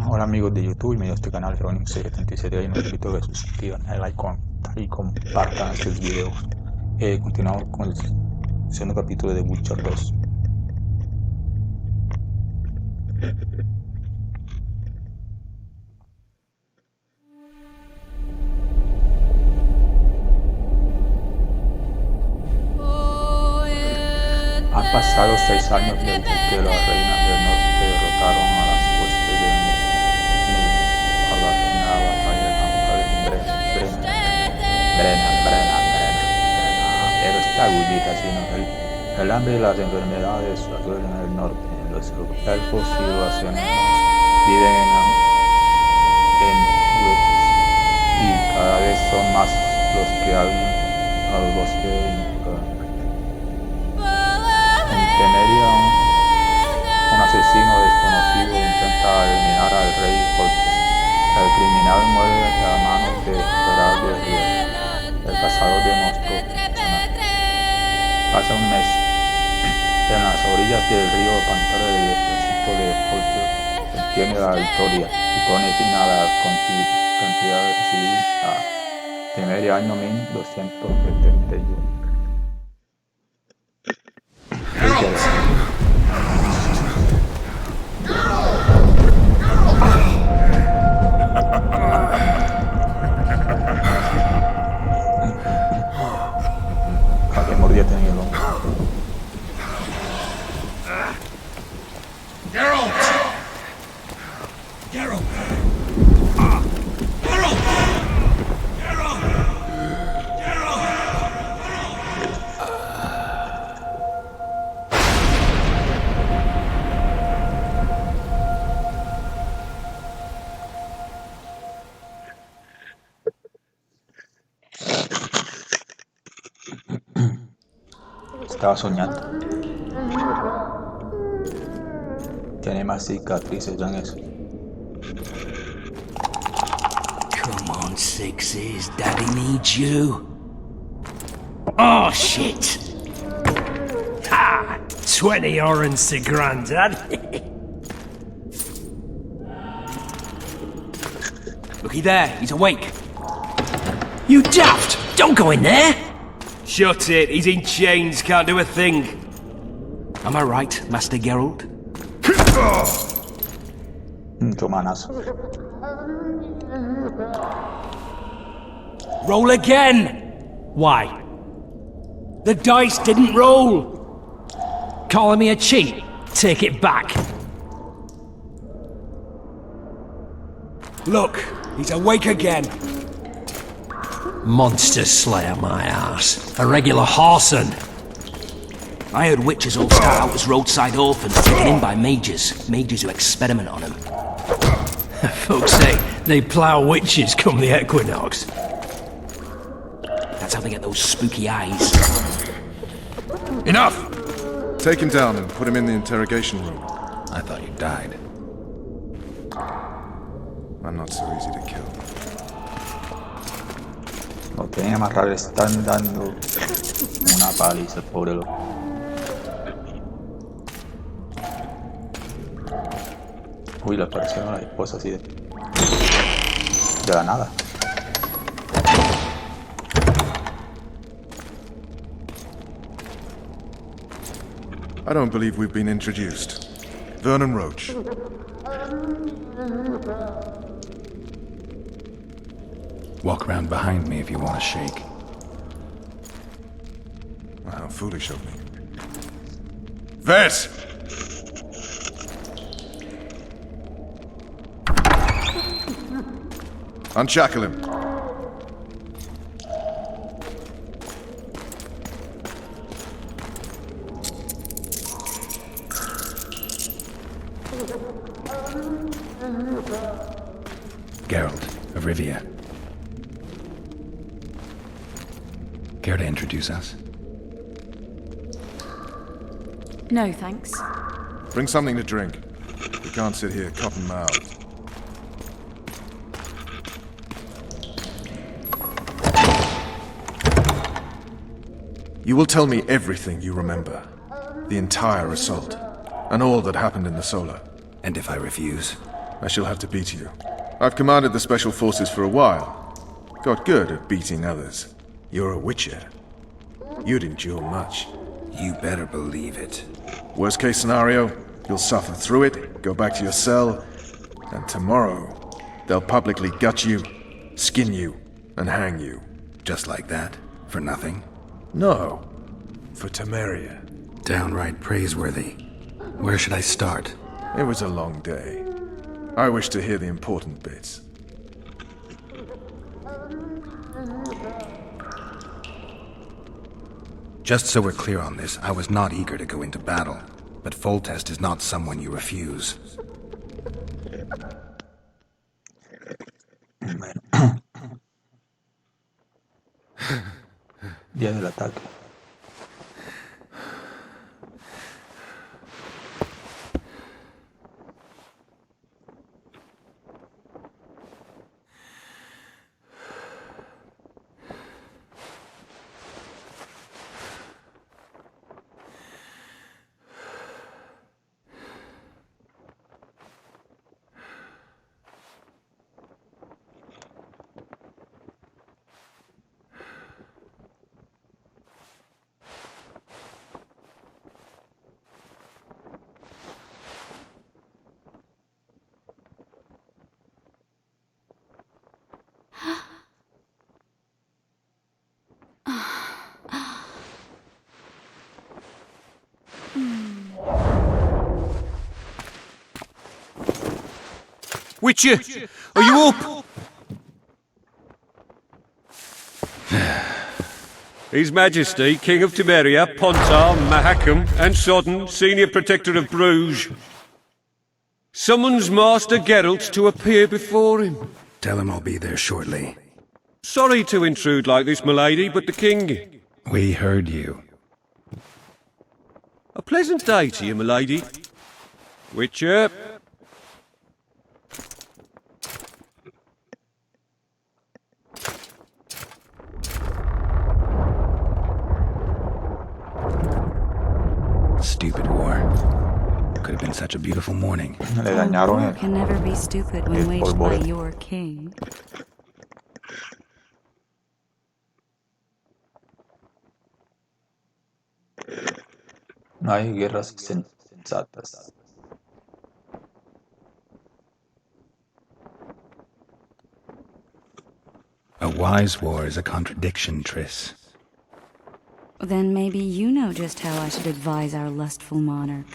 Hola amigos de YouTube y medios de este canal Ronix77 y nos invito a que suscriban, den like y compartan estos videos. Continuamos con el segundo capítulo de Witcher 2. Han pasado 6 años desde que las reinas del norte derrotaron a las huestes del en la batalla de pero esta agullita, sino el hambre y las enfermedades asuelen el norte. Los elfos y los enanos viven en huecos y cada vez son más los que habitan al bosque en Temeria. Un asesino desconocido intenta eliminar al rey Cortés. El criminal muere a manos de Gerard de Río, el cazador de monstruos. Pasa un mes. En las orillas del río Pantera, el ejército de Cortés obtiene la victoria y pone fin a la cantidad civil a Temeria, año 1271. ¿Qué mordida tenía el hombre? Estaba soñando. Tiene más cicatrices en eso. Come on, sixes. Daddy needs you. Oh, shit. Ha! 20 orange to Grandad. Looky there, he's awake. You daft! Don't go in there! Shut it, he's in chains, can't do a thing. Am I right, Master Geralt? Tu manazo. Roll again! Why? The dice didn't roll! Calling me a cheat? Take it back. Look, he's awake again. Monster slayer, my ass. A regular whoreson. I heard witches all start out as roadside orphans taken in by mages. Mages who experiment on them. Folks say they plough witches come the equinox. That's how they get those spooky eyes. Enough! Take him down and put him in the interrogation room. I thought you died. I'm not so easy to kill. Lo tenía amarrado, le están dando una paliza, pobre loco. Uy, le aparecieron a la esposa así de la nada. I don't believe we've been introduced. Vernon Roach. Walk around behind me if you want to shake. How foolish of me. Ves! Unshackle him. Geralt of Rivia. Care to introduce us? No, thanks. Bring something to drink. We can't sit here cotton-mouthed. You will tell me everything you remember. The entire assault. And all that happened in the Solar. And if I refuse? I shall have to beat you. I've commanded the Special Forces for a while. Got good at beating others. You're a Witcher. You'd endure much. You better believe it. Worst case scenario, you'll suffer through it, go back to your cell, and tomorrow, they'll publicly gut you, skin you, and hang you. Just like that? For nothing? No. For Temeria. Downright praiseworthy. Where should I start? It was a long day. I wish to hear the important bits. Just so we're clear on this, I was not eager to go into battle. But Foltest is not someone you refuse. Día del ataque. Witcher, are you up? His Majesty, King of Temeria, Pontar, Mahakam, and Sodden, Senior Protector of Bruges, summons Master Geralt to appear before him. Tell him I'll be there shortly. Sorry to intrude like this, milady, but the King... We heard you. A pleasant day to you, milady. Witcher... Stupid war. Could have been such a beautiful morning. Le dañaron War can never be stupid when el waged by polvorín. your king. No hay guerras sensatas. A wise war is a contradiction, Triss. Then maybe you know just how I should advise our lustful monarch.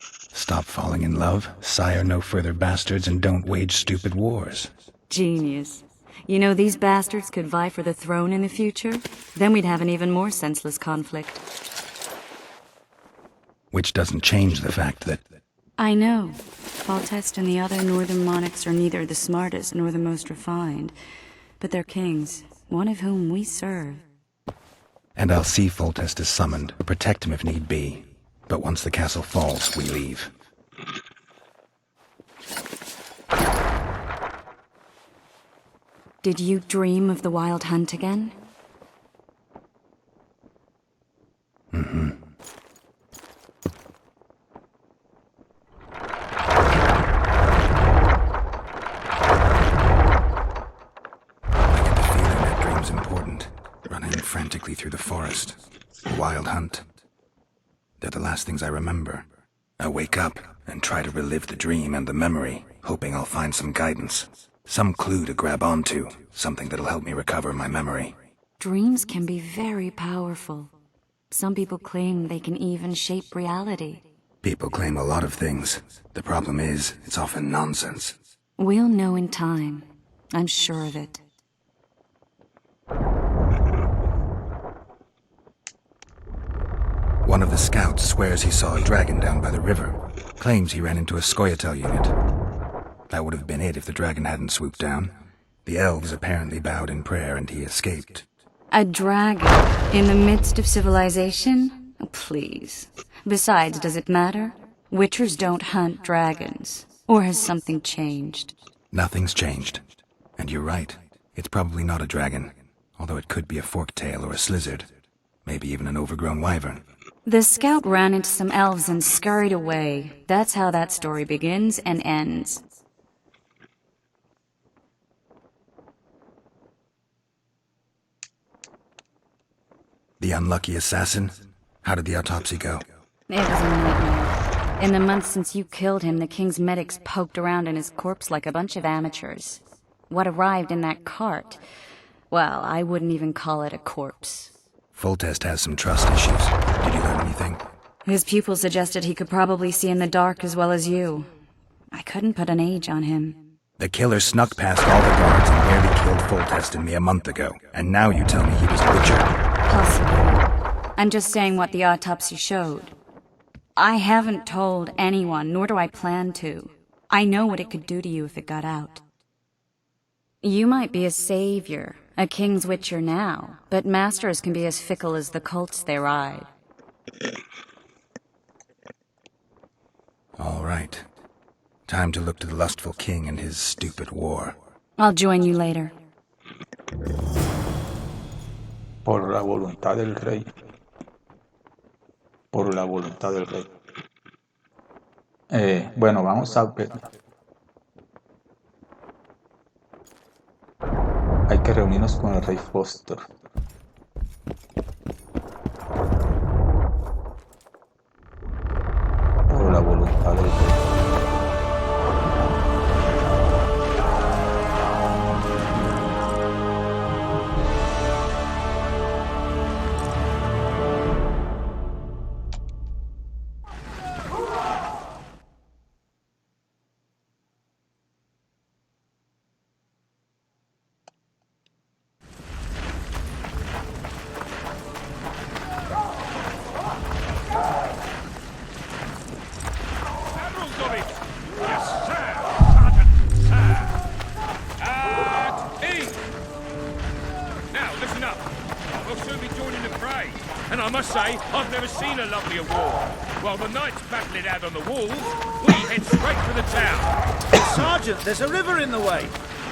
Stop falling in love, sire no further bastards, and don't wage stupid wars. Genius. You know, these bastards could vie for the throne in the future. Then we'd have an even more senseless conflict. Which doesn't change the fact that... I know. Foltest and the other northern monarchs are neither the smartest nor the most refined. But they're kings, one of whom we serve. And I'll see Foltest is summoned, protect him if need be. But once the castle falls, we leave. Did you dream of the wild hunt again? Mm-hmm. I get the feeling that dream's important. Running frantically through the forest. A wild hunt. They're the last things I remember. I wake up and try to relive the dream and the memory, hoping I'll find some guidance. Some clue to grab onto, something that'll help me recover my memory. Dreams can be very powerful. Some people claim they can even shape reality. People claim a lot of things. The problem is, it's often nonsense. We'll know in time. I'm sure of it. One of the scouts swears he saw a dragon down by the river. Claims he ran into a Scoia'tael unit. That would have been it if the dragon hadn't swooped down. The elves apparently bowed in prayer and he escaped. A dragon in the midst of civilization? Please. Besides, does it matter? Witchers don't hunt dragons. Or has something changed? Nothing's changed. And you're right. It's probably not a dragon. Although it could be a forktail or a slizzard. Maybe even an overgrown wyvern. The scout ran into some elves and scurried away. That's how that story begins and ends. The unlucky assassin? How did the autopsy go? It was a nightmare. In the months since you killed him, the king's medics poked around in his corpse like a bunch of amateurs. What arrived in that cart? Well, I wouldn't even call it a corpse. Foltest has some trust issues. Did you learn anything? His pupil suggested he could probably see in the dark as well as you. I couldn't put an age on him. The killer snuck past all the guards and barely killed Foltest and me a month ago. And now you tell me he was a witcher. Possibly. I'm just saying what the autopsy showed. I haven't told anyone, nor do I plan to. I know what it could do to you if it got out. You might be a savior, a king's witcher now, but masters can be as fickle as the colts they ride. All right. Time to look to the lustful king and his stupid war. I'll join you later. Por la voluntad del rey. Por la voluntad del rey. Bueno, vamos a ver. Hay que reunirnos con el rey Foster. Por la voluntad del rey. And I must say, I've never seen a lovelier war. While the knights battle it out on the walls, we head straight for the town. Sergeant, there's a river in the way.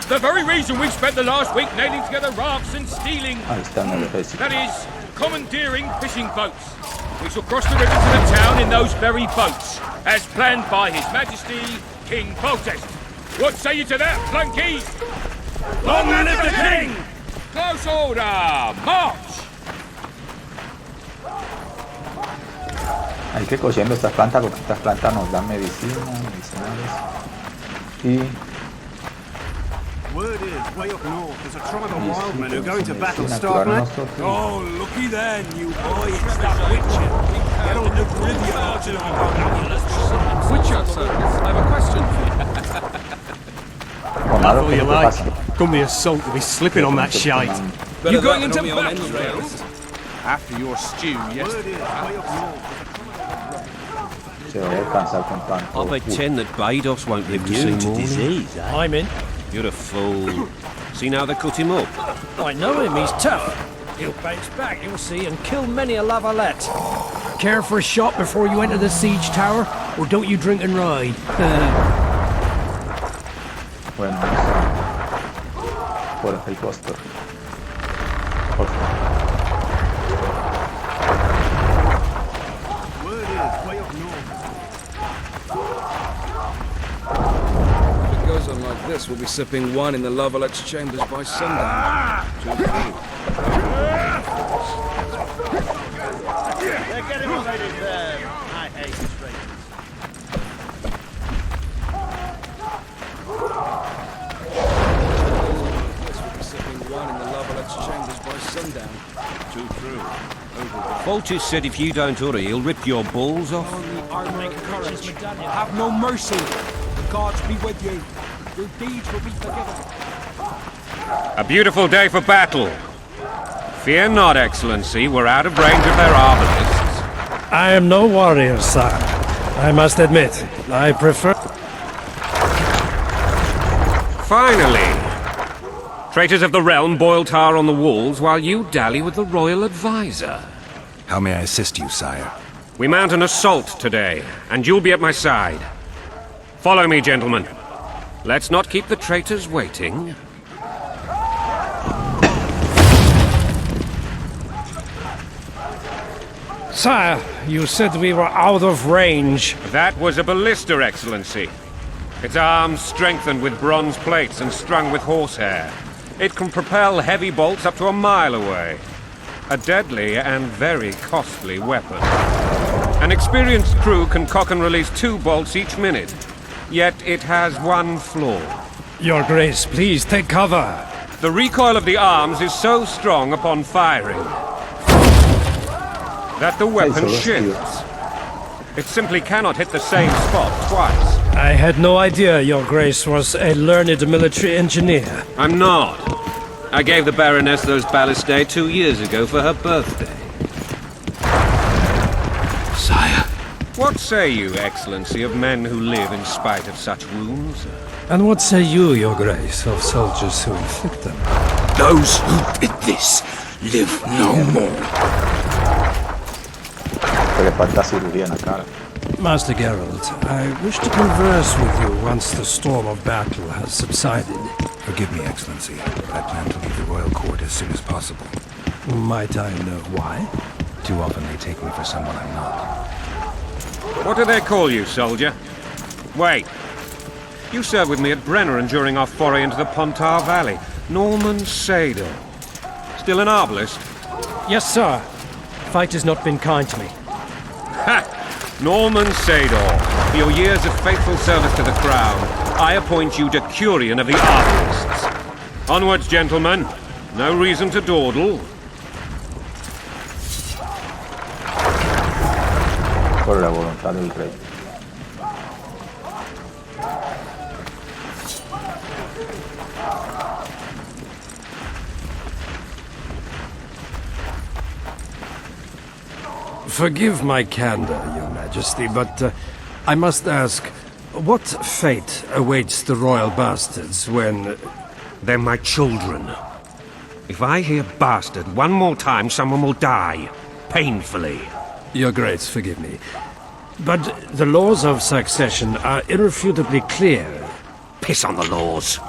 The very reason we spent the last week nailing together rafts and stealing... that is, commandeering fishing boats. We shall cross the river to the town in those very boats, as planned by His Majesty, King Foltest. What say you to that, flunkies? Long live the king! Close order, march! Hay que ir cogiendo estas plantas porque estas plantas nos dan medicinales y Word is, way up north, there's a tribe of wildmen who are going to battle Starknet. Oh, looky there, new boy, it's that Witcher. Get on the graveyard to the Witcher, sir, I have a question for you. That's all you like. Come me a soul to be slipping on that shite. You going into battle? After your stew, yes. Word is, way up north. se va a alcanzar con tanto. I bet 10 that Bados won't live to see morning. Disease, eh? I'm in. You're a fool. See now they cut him up. I know him, he's tough. He'll bounce back, you'll see, and kill many a lavalette. Care for a shot before you enter the siege tower, or don't you drink and ride? Bueno, por el postor. Por favor. Like this, we'll be sipping wine in the Lavalet's chambers by sundown. They're getting related there. I hate strangers. This will be sipping wine in the Lavalet's chambers by sundown. Too true. Foltest said if you don't hurry, he'll rip your balls off. Make courage. Have no mercy. The gods be with you. Your deeds will be forgiven. A beautiful day for battle. Fear not, Excellency, we're out of range of their arbalists. I am no warrior, sir. I must admit, I prefer... Finally! Traitors of the realm boil tar on the walls while you dally with the royal advisor. How may I assist you, sire? We mount an assault today, and you'll be at my side. Follow me, gentlemen. Let's not keep the traitors waiting. Sire, you said we were out of range. That was a ballista, Excellency. Its arms strengthened with bronze plates and strung with horsehair. It can propel heavy bolts up to a mile away. A deadly and very costly weapon. An experienced crew can cock and release 2 bolts each minute. Yet it has one flaw. Your Grace, please take cover. The recoil of the arms is so strong upon firing that the weapon shifts. It simply cannot hit the same spot twice. I had no idea Your Grace was a learned military engineer. I'm not. I gave the Baroness those ballistae 2 years ago for her birthday. Sire. What say you, Excellency, of men who live in spite of such wounds? And what say you, Your Grace, of soldiers who inflict them? Those who did this live no more. Master Geralt, I wish to converse with you once the storm of battle has subsided. Forgive me, Excellency. I plan to leave the royal court as soon as possible. Might I know why? Too often they take me for someone I'm not. What do they call you, soldier? Wait. You served with me at Brenner and during our foray into the Pontar Valley. Norman Sador. Still an arbalist? Yes, sir. Fight has not been kind to me. Ha! Norman Sador, for your years of faithful service to the crown, I appoint you Decurion of the Arbalists. Onwards, gentlemen. No reason to dawdle. Por la voluntad del rey. Forgive my candor, Your Majesty, but I must ask, what fate awaits the royal bastards when... They're my children. If I hear bastard one more time, someone will die. Painfully. Your Grace, forgive me. But the laws of succession are irrefutably clear. Piss on the laws.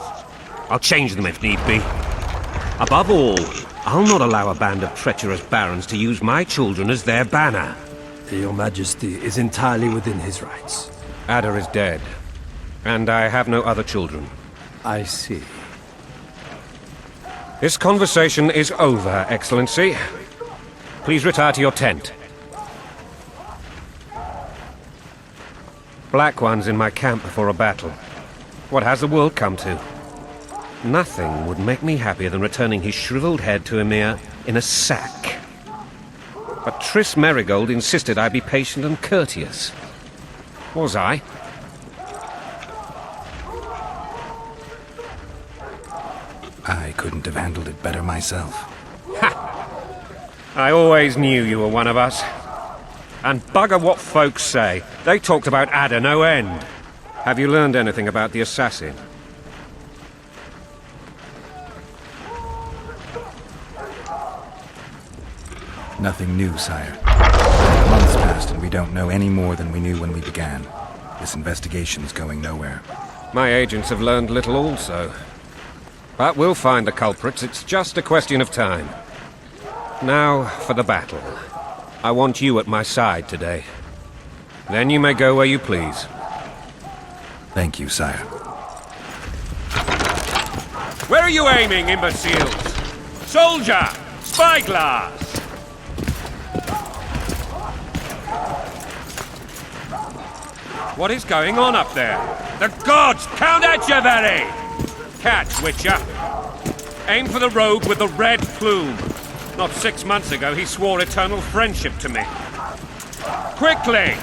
I'll change them if need be. Above all, I'll not allow a band of treacherous barons to use my children as their banner. Your Majesty is entirely within his rights. Ada is dead, and I have no other children. I see. This conversation is over, Excellency. Please retire to your tent. Black One's in my camp before a battle. What has the world come to? Nothing would make me happier than returning his shriveled head to Emir in a sack. But Triss Merigold insisted I be patient and courteous. Was I? I couldn't have handled it better myself. Ha! I always knew you were one of us. And bugger what folks say. They talked about Ada no end. Have you learned anything about the assassin? Nothing new, sire. Months passed and we don't know any more than we knew when we began. This investigation's going nowhere. My agents have learned little also. But we'll find the culprits. It's just a question of time. Now for the battle. I want you at my side today. Then you may go where you please. Thank you, sire. Where are you aiming, imbeciles? Soldier! Spyglass! What is going on up there? The gods count at you, very! Catch, Witcher. Aim for the rogue with the red plume. Not 6 months ago, he swore eternal friendship to me. Quickly!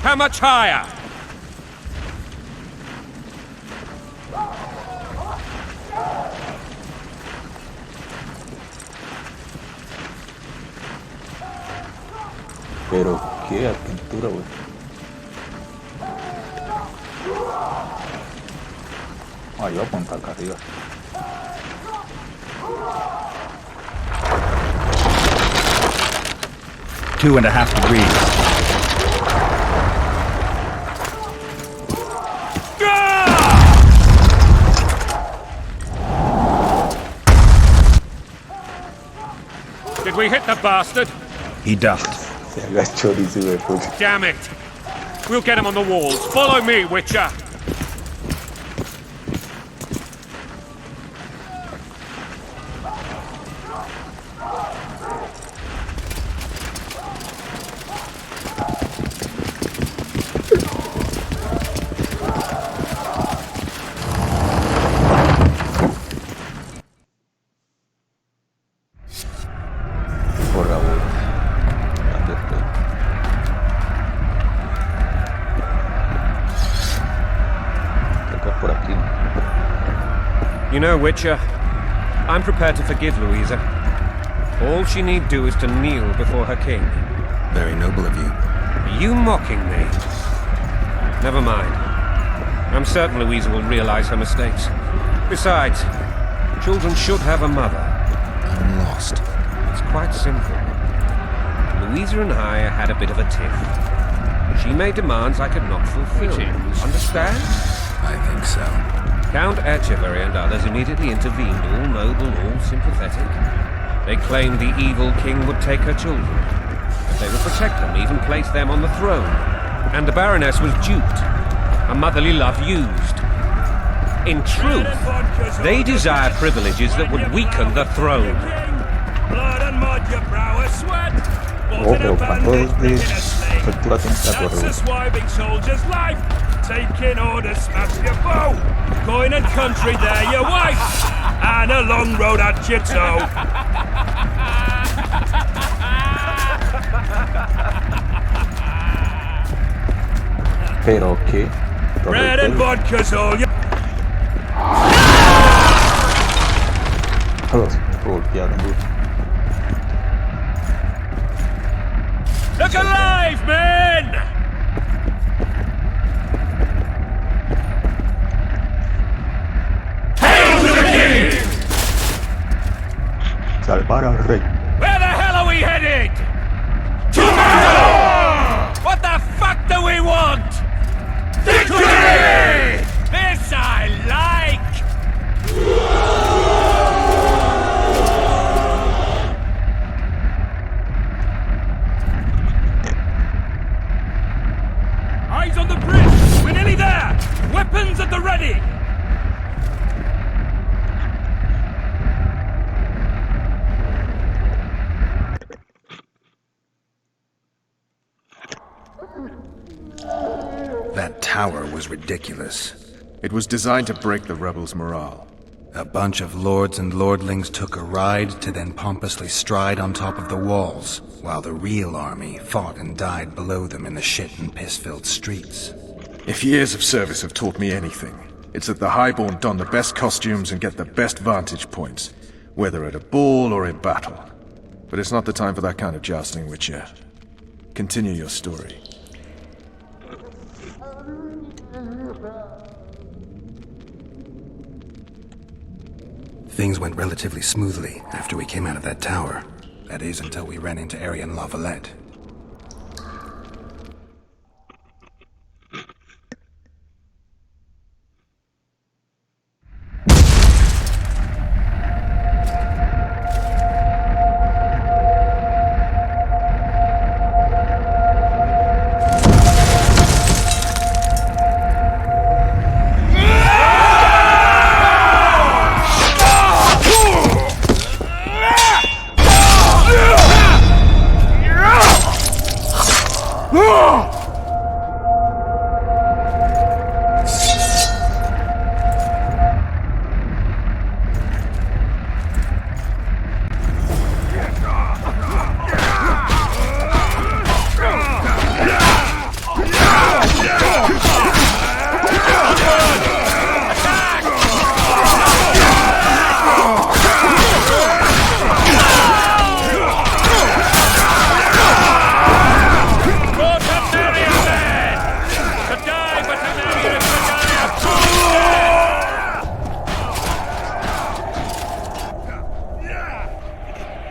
How much higher? Pero qué aventura, güey. Ah, yo voy a apuntar acá arriba. Two and a half degrees. Did we hit the bastard? He ducked. Se haga chorizo de puta. Damn it! We'll get him on the walls. Follow me, Witcher! Por favor. Toca por aquí. You know, Witcher, I'm prepared to forgive Louisa. All she need do is to kneel before her king. Very noble of you. Are you mocking me? Never mind. I'm certain Louisa will realize her mistakes. Besides, children should have a mother. I'm lost. It's quite simple. Louisa and I had a bit of a tiff. She made demands I could not fulfill. Understand? I think so. Count Etcheverry and others immediately intervened, all noble, all sympathetic. They claimed the evil king would take her children, that they would protect them, even place them on the throne. And the Baroness was duped, her motherly love used. In truth, they desire privileges that would weaken the throne. Oh, pero cuando de factura tienes que acorrer. Swiving soldier's life. Taking orders, smash your foe. Coin and country, there your wife. And a long road at your toe. Pero qué. Bread and vodka's all you. Los golpearon duro. Look alive, men! Hail to the king! Salvar al rey. Where the hell are we headed? To battle! What the fuck do we want? Victory! This I like! Eyes on the bridge! We're nearly there! Weapons at the ready! That tower was ridiculous. It was designed to break the rebels' morale. A bunch of lords and lordlings took a ride to then pompously stride on top of the walls, while the real army fought and died below them in the shit and piss-filled streets. If years of service have taught me anything, it's that the highborn don the best costumes and get the best vantage points, whether at a ball or in battle. But it's not the time for that kind of jousting, Witcher. Continue your story. Things went relatively smoothly after we came out of that tower. That is, until we ran into Arian Lavalette.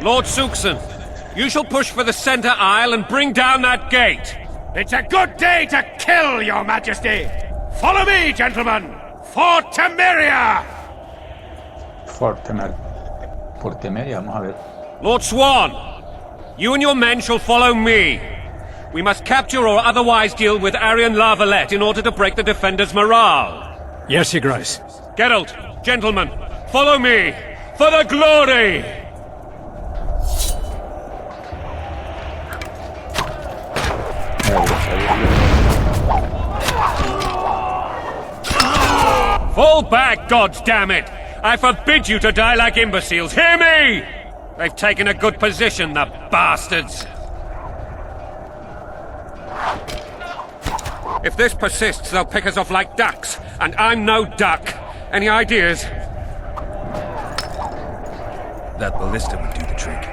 Lord Suxon, you shall push for the center aisle and bring down that gate. It's a good day to kill, your majesty! Follow me, gentlemen! For Temeria! For Temeria, vamos a ver. Lord Swan, you and your men shall follow me. We must capture or otherwise deal with Aryan Larvalet in order to break the defenders' morale. Yes, Your Grace. Geralt, gentlemen, follow me! For the glory! Fall back, goddammit! I forbid you to die like imbeciles, hear me! They've taken a good position, the bastards! If this persists, they'll pick us off like ducks, and I'm no duck. Any ideas? That ballista would do the trick.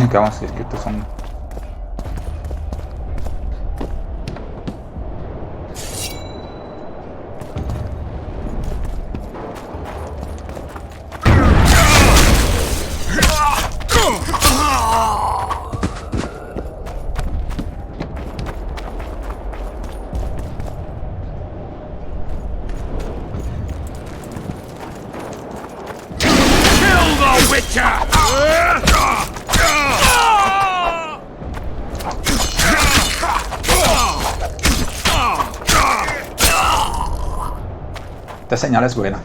Vamos, es que estos son... Kill the Witcher! Esta señal es buena.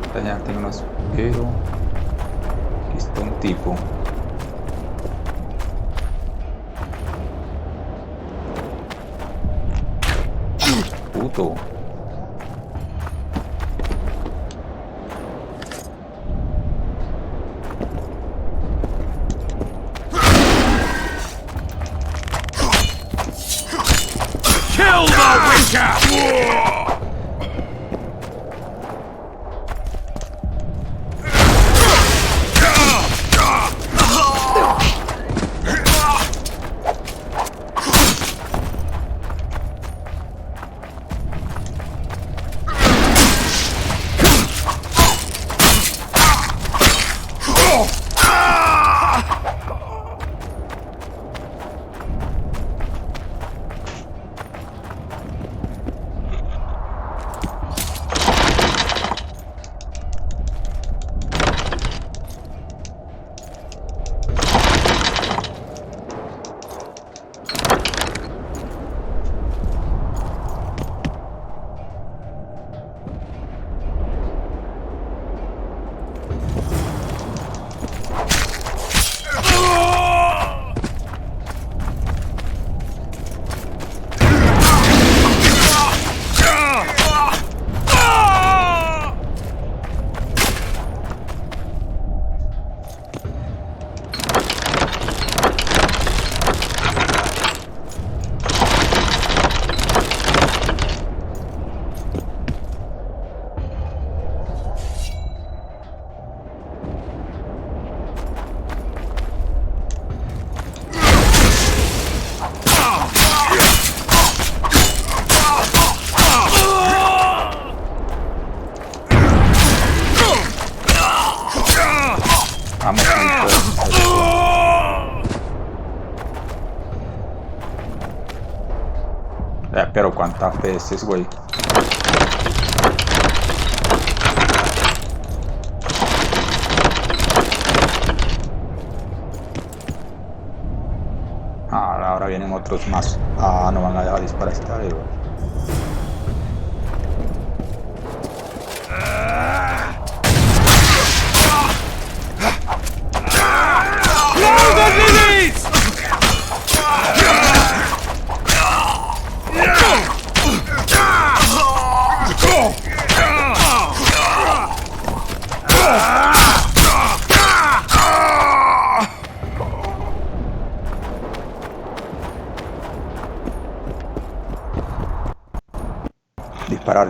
Esta señal tiene unos... Pero... Aquí está un tipo. Puto. Kill the Witcher! Pero cuántas veces, güey. Ahora vienen otros más. Ah, no van a dejar disparar esta vez.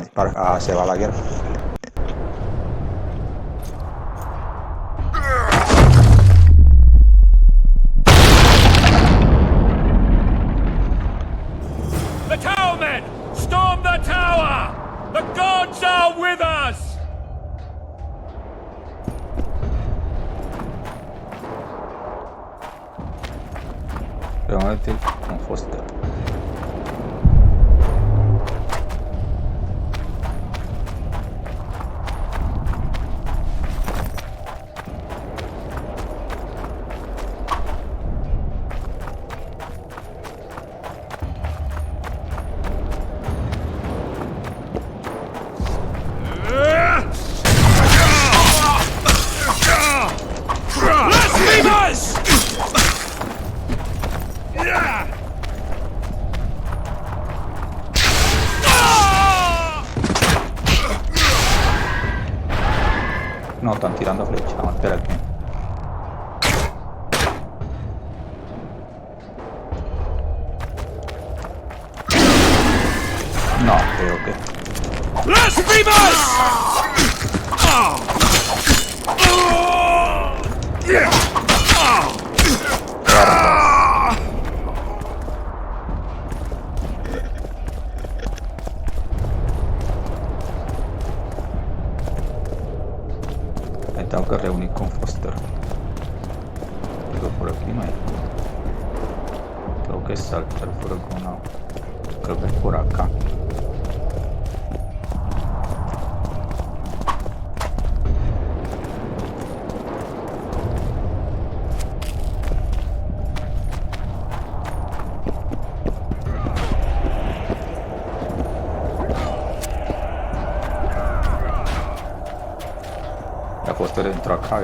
Disparar. Ah, se va la guerra. The tower men! Storm the tower! The gods are with us! Realmente con Foster. No, están tirando flechas. Vamos a esperar aquí. No, creo que. ¡Blasphemous! Me tengo que reunir con Foster. Pero por aquí no hay. Tengo que saltar por algún lado. Creo que es por acá. La Foster entró acá.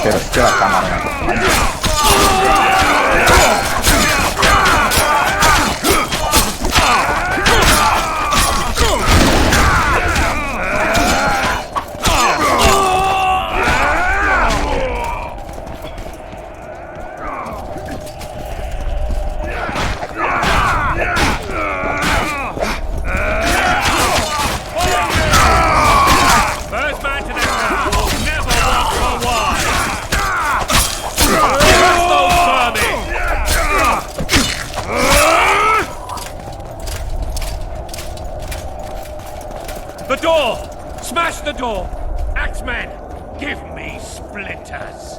Pero es que la cámara me acompaña. The door! Smash the door! Axemen, give me splinters!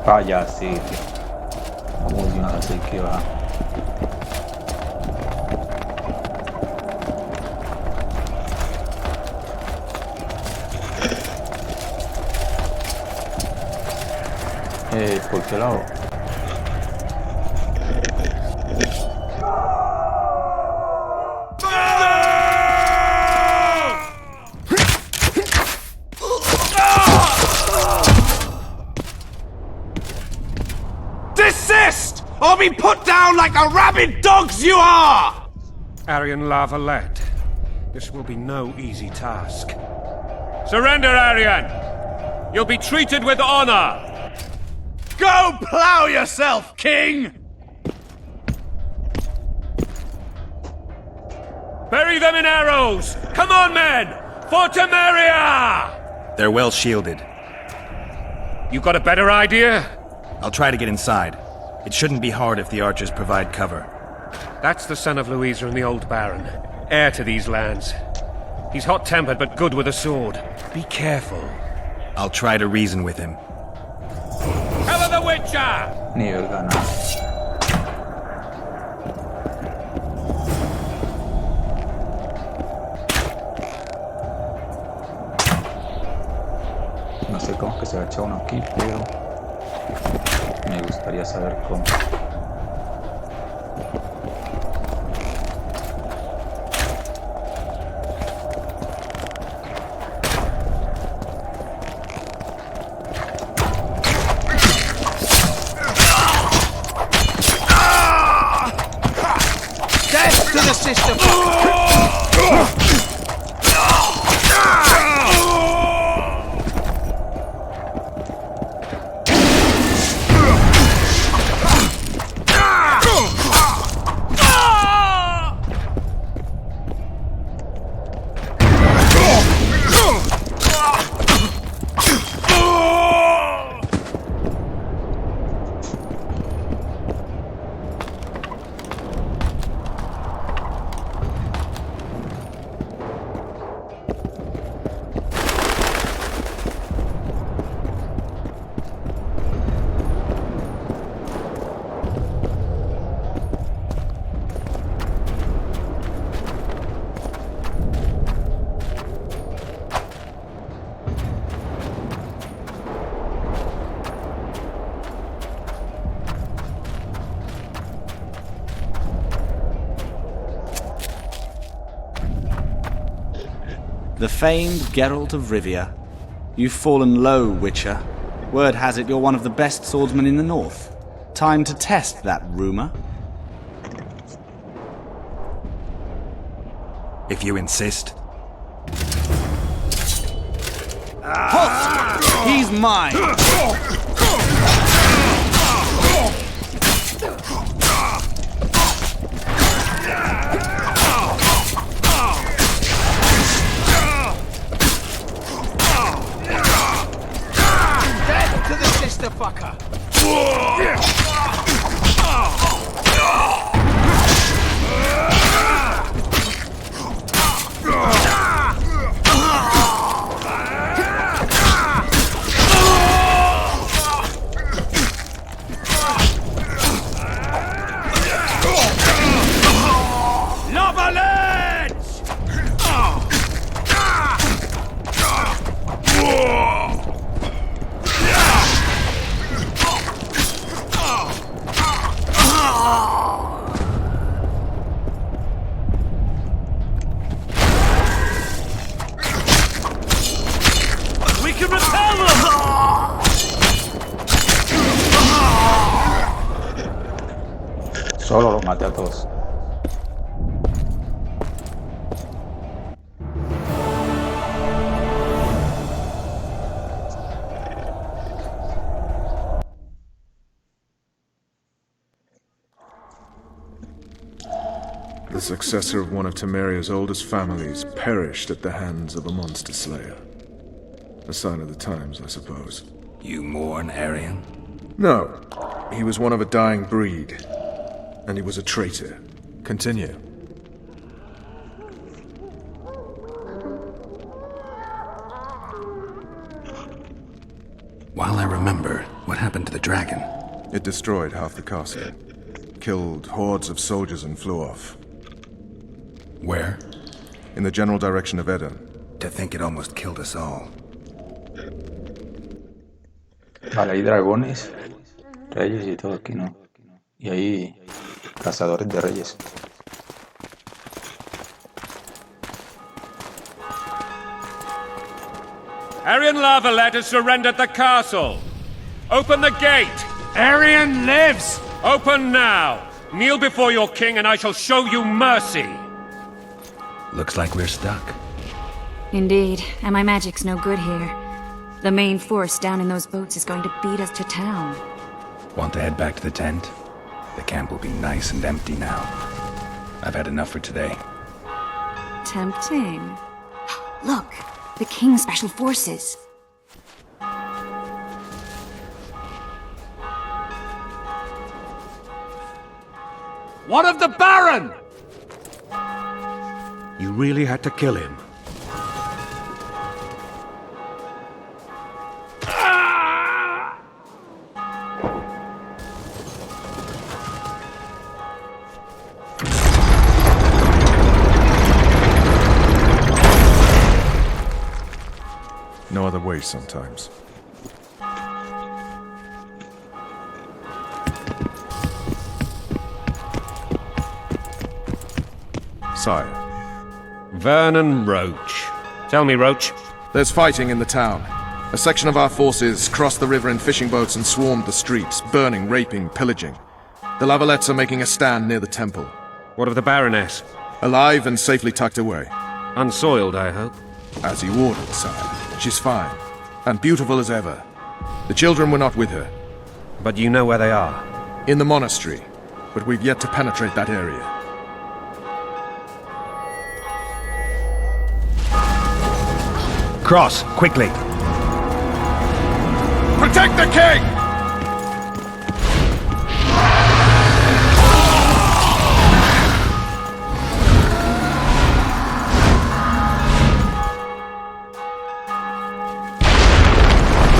Vaya sitio. Vamos de una vez que va. ¿Por qué lado? Desist, or be put down like the rabid dogs you are! Aryan Lavalette. This will be no easy task. Surrender, Arian! You'll be treated with honor! Go plow yourself, king! Bury them in arrows! Come on, men! For Temeria! They're well shielded. You got a better idea? I'll try to get inside. It shouldn't be hard if the archers provide cover. That's the son of Louisa and the old Baron, heir to these lands. He's hot-tempered but good with a sword. Be careful. I'll try to reason with him. Cover the Witcher! Nivel ganado. No sé cómo es que se agacha uno aquí, pero me gustaría saber cómo. Death to the sister! The famed Geralt of Rivia. You've fallen low, Witcher. Word has it you're one of the best swordsmen in the north. Time to test that rumor. If you insist. Halt! He's mine! Fucker! Solo los maté a todos. The successor of one of Temeria's oldest families perished at the hands of a monster slayer. A sign of the times, I suppose. You mourn Arian? No. He was one of a dying breed. And he was a traitor. Continue. While I remember, what happened to the dragon? It destroyed half the castle. Killed hordes of soldiers and flew off. Where? In the general direction of Eden. To think it almost killed us all. Vale, hay dragones, reyes y todo aquí, ¿no? Y hay cazadores de reyes. Arian Lavalette has surrendered the castle. Open the gate. Arian lives! Open now. Kneel before your king and I shall show you mercy. Looks like we're stuck. Indeed, and my magic's no good here. The main force down in those boats is going to beat us to town. Want to head back to the tent? The camp will be nice and empty now. I've had enough for today. Tempting. Look, the King's Special Forces. What of the Baron? You really had to kill him. No other way sometimes. Sire. Vernon Roach. Tell me, Roach. There's fighting in the town. A section of our forces crossed the river in fishing boats and swarmed the streets, burning, raping, pillaging. The Lavalettes are making a stand near the temple. What of the Baroness? Alive and safely tucked away. Unsoiled, I hope. As you ordered, sire. She's fine. And beautiful as ever. The children were not with her. But you know where they are? In the monastery. But we've yet to penetrate that area. Cross, quickly. Protect the king!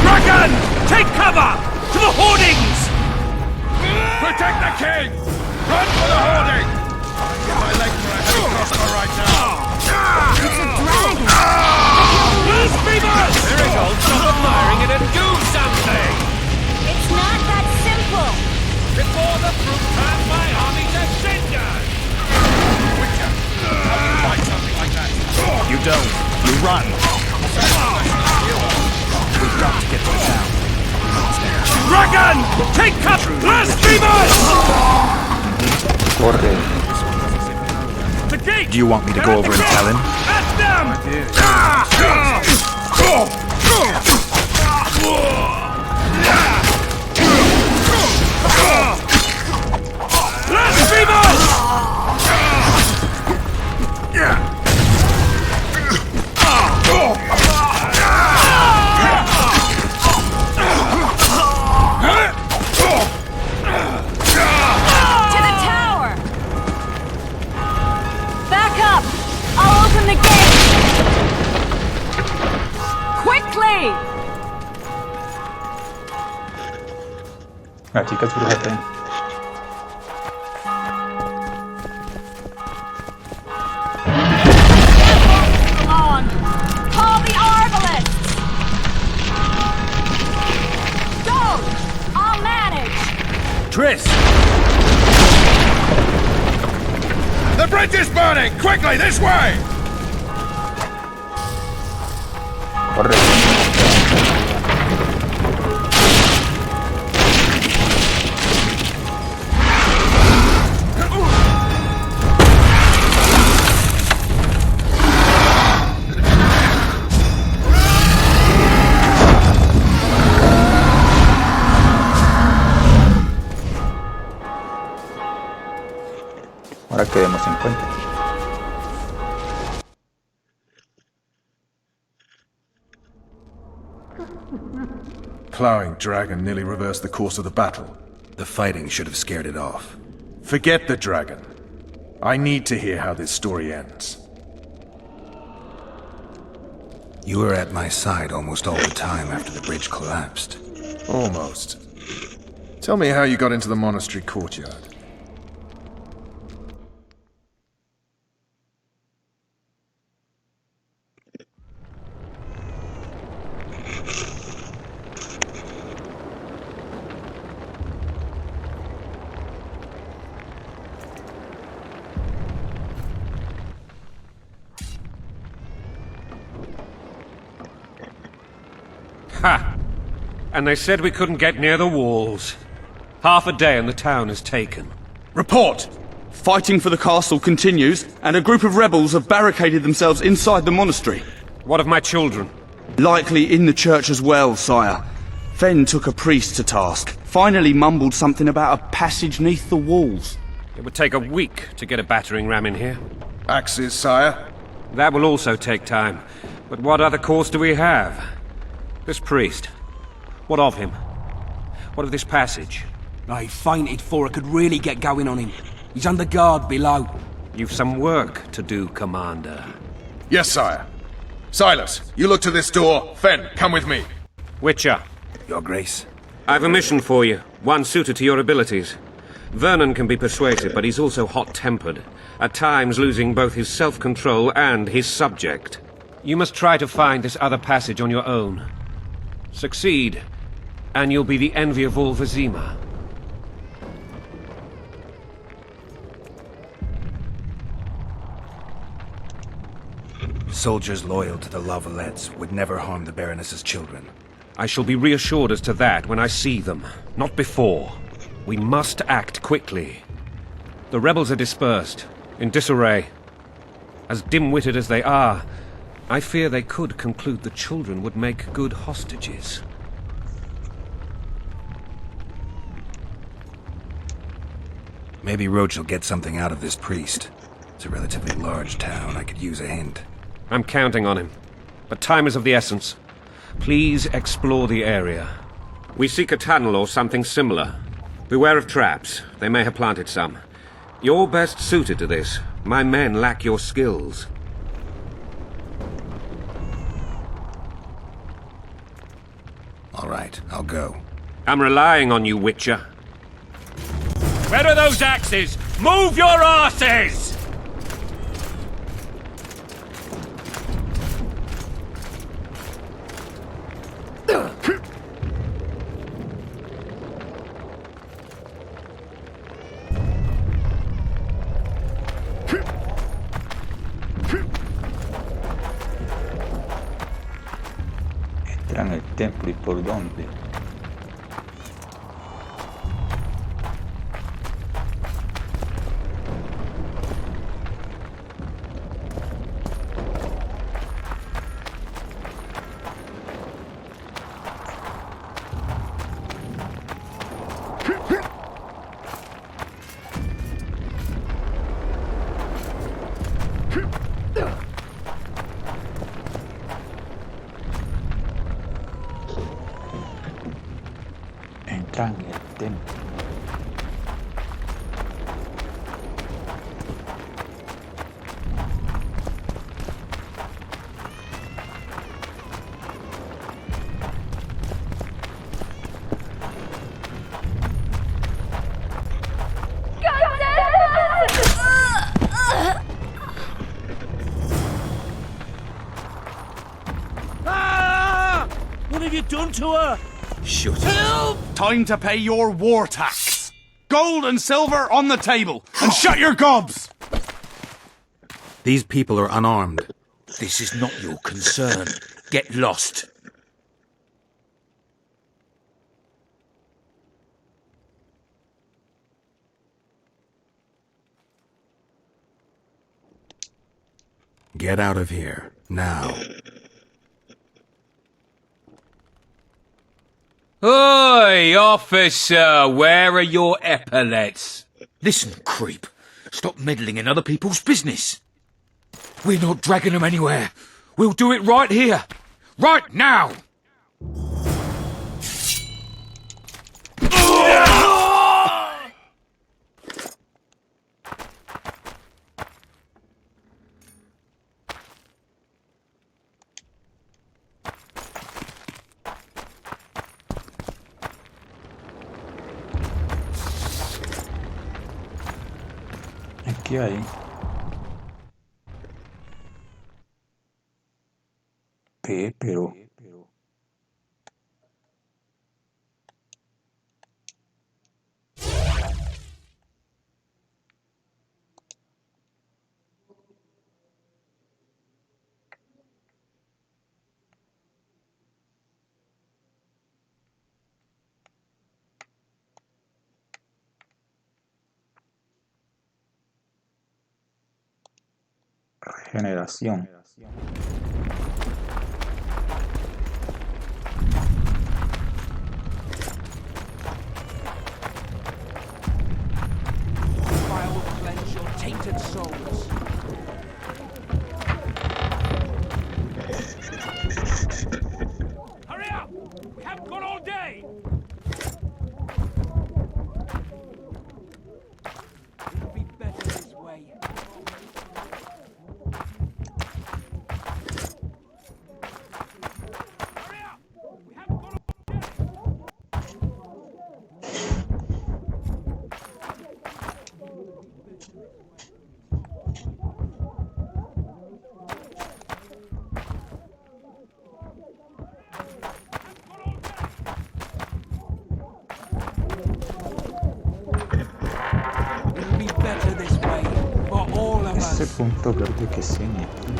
Dragon! Take cover! To the hoardings! Protect the king! Run for the hoarding! Get my leg for a heavy crossbow right now! It's a dragon! These beavers! Miracle, stop admiring it and do something! It's not that simple! Before the fruit turns my army to cinders! Witcher! How do you fight something like that? You don't. You run. We've got to get to the town. Dragon! Take cover! Blast beavers! Corre. The gate! Do you want me to go over and tell him? At them! Blast beavers! To the tower! Back up! I'll open the gate! Quickly! Las chicas brujas traen. On! Call the arbalists! Don't! I'll manage! Triss! The bridge is burning! Quickly, this way! Corre. Ahora quedemos en cuenta. Plowing dragon nearly reversed the course of the battle. The fighting should have scared it off. Forget the dragon. I need to hear how this story ends. You were at my side almost all the time after the bridge collapsed. Almost. Tell me how you got into the monastery courtyard. Ha! And they said we couldn't get near the walls. Half a day and the town is taken. Report! Fighting for the castle continues, and a group of rebels have barricaded themselves inside the monastery. What of my children? Likely in the church as well, sire. Fen took a priest to task. Finally mumbled something about a passage neath the walls. It would take a week to get a battering ram in here. Axes, sire? That will also take time. But what other course do we have? This priest. What of him? What of this passage? I fainted before I could really get going on him. He's under guard below. You've some work to do, Commander. Yes, sire. Silas, you look to this door. Fen, come with me. Witcher. Your Grace. I've a mission for you, one suited to your abilities. Vernon can be persuasive, but he's also hot-tempered, at times losing both his self-control and his subject. You must try to find this other passage on your own. Succeed, and you'll be the envy of all Vizima. Soldiers loyal to the Lavalettes would never harm the Baroness's children. I shall be reassured as to that when I see them, not before. We must act quickly. The rebels are dispersed, in disarray. As dim-witted as they are, I fear they could conclude the children would make good hostages. Maybe Roach will get something out of this priest. It's a relatively large town. I could use a hint. I'm counting on him. But time is of the essence. Please explore the area. We seek a tunnel or something similar. Beware of traps. They may have planted some. You're best suited to this. My men lack your skills. All right, I'll go. I'm relying on you, Witcher. Where are those axes? Move your asses! Entra en el templo y por dónde. Entra en el templo. What have you done to her? Shut up. Time to pay your war tax. Gold and silver on the table, and shut your gobs! These people are unarmed. This is not your concern. Get lost. Get out of here, now. Oi, officer, where are your epaulets? Listen, creep. Stop meddling in other people's business. We're not dragging them anywhere. We'll do it right here. Right now! ¿Qué hay? Pero... Generación. Fire will cleanse your tainted souls. Hurry up! We haven't got all day! It'll be better this way. Hurry up! We haven't got all It'll be better this way for all of Ese us. punto verde que significa.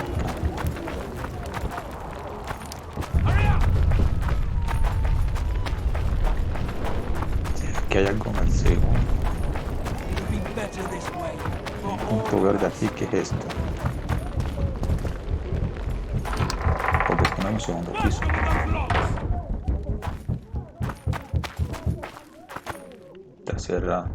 Que hay algo en el segundo. It'll be better this way for Punto all verde of aquí, us. ¿qué es esto? Porque es que no hay un segundo piso. Está cerrado.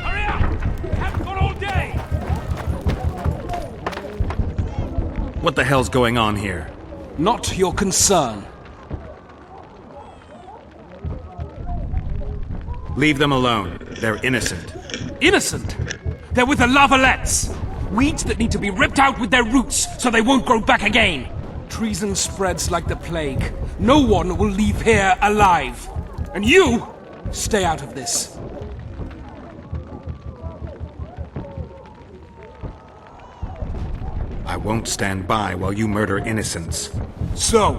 Hurry up! We haven't got all day! What the hell's going on here? Not your concern. Leave them alone. They're innocent. Innocent! They're with the lavalettes! Weeds that need to be ripped out with their roots so they won't grow back again! Treason spreads like the plague. No one will leave here alive. And you, stay out of this. I won't stand by while you murder innocents. So,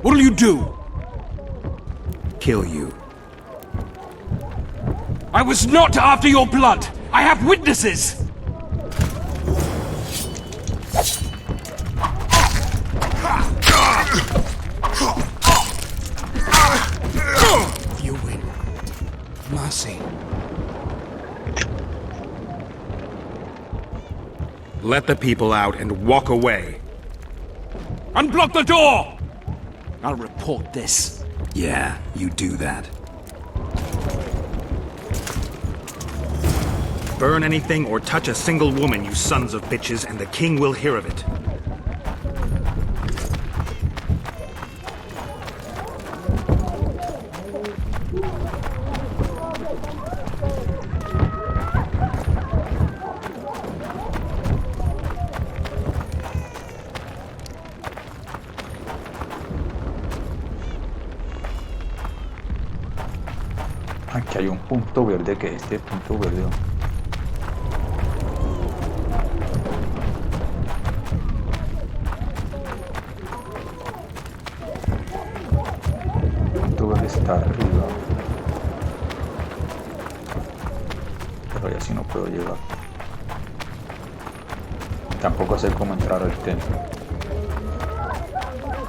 what'll you do? Kill you. I was not after your blood! I have witnesses! You win. Mercy. Let the people out and walk away. Unblock the door! I'll report this. Yeah, you do that. Burn anything or touch a single woman, you sons of bitches, and the king will hear of it. Aquí hay un punto verde que es este punto verde. El punto verde está arriba. Pero ya sí no puedo llegar. Tampoco sé cómo entrar al templo.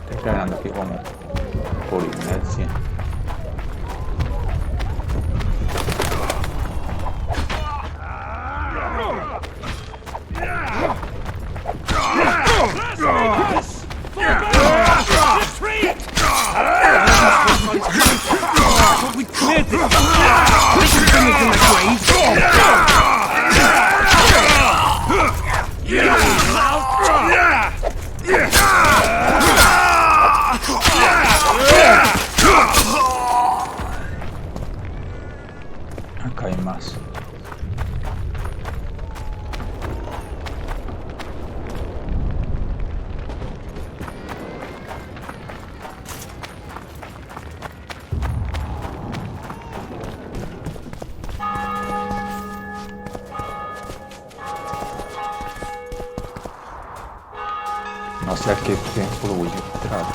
Estoy planeando aquí como por inercia. We cleared this. We can bring it in the grave. Acá hay más. No sé a qué templo voy a entrar.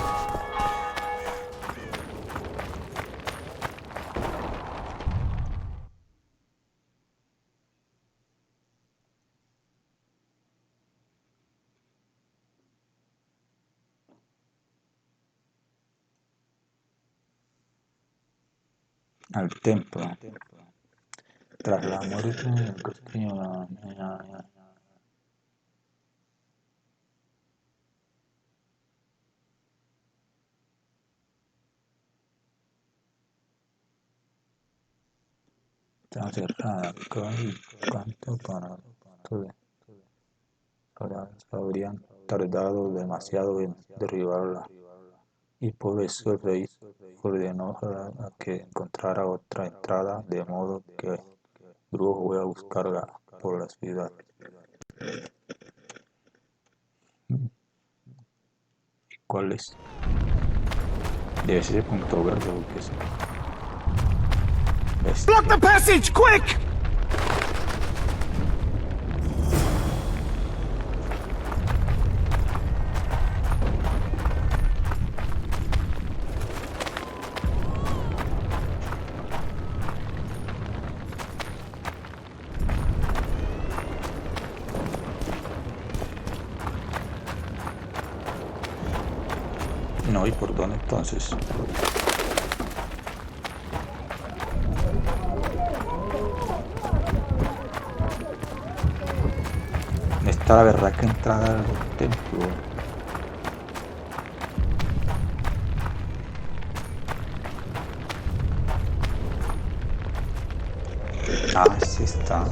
al templo. Tras la muerte de Angustia, está cerrada. ¿Cuánto para todo? Habrían tardado demasiado en derribarla, y por eso el rey ordenó a que encontrara otra entrada, de modo que el brujo fue a buscarla por la ciudad. ¿Cuál es? Debe ser el punto verde, porque es... Block the passage, quick! No, ¿y por dónde entonces? Está la berraca entrada al templo. Ah, sí está.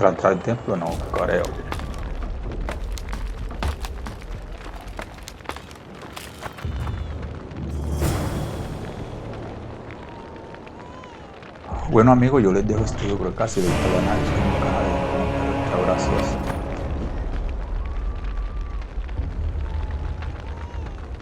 Para entrar al templo no creo. Bueno amigos, yo les dejo este video por acá. Si les gustó el análisis, gracias.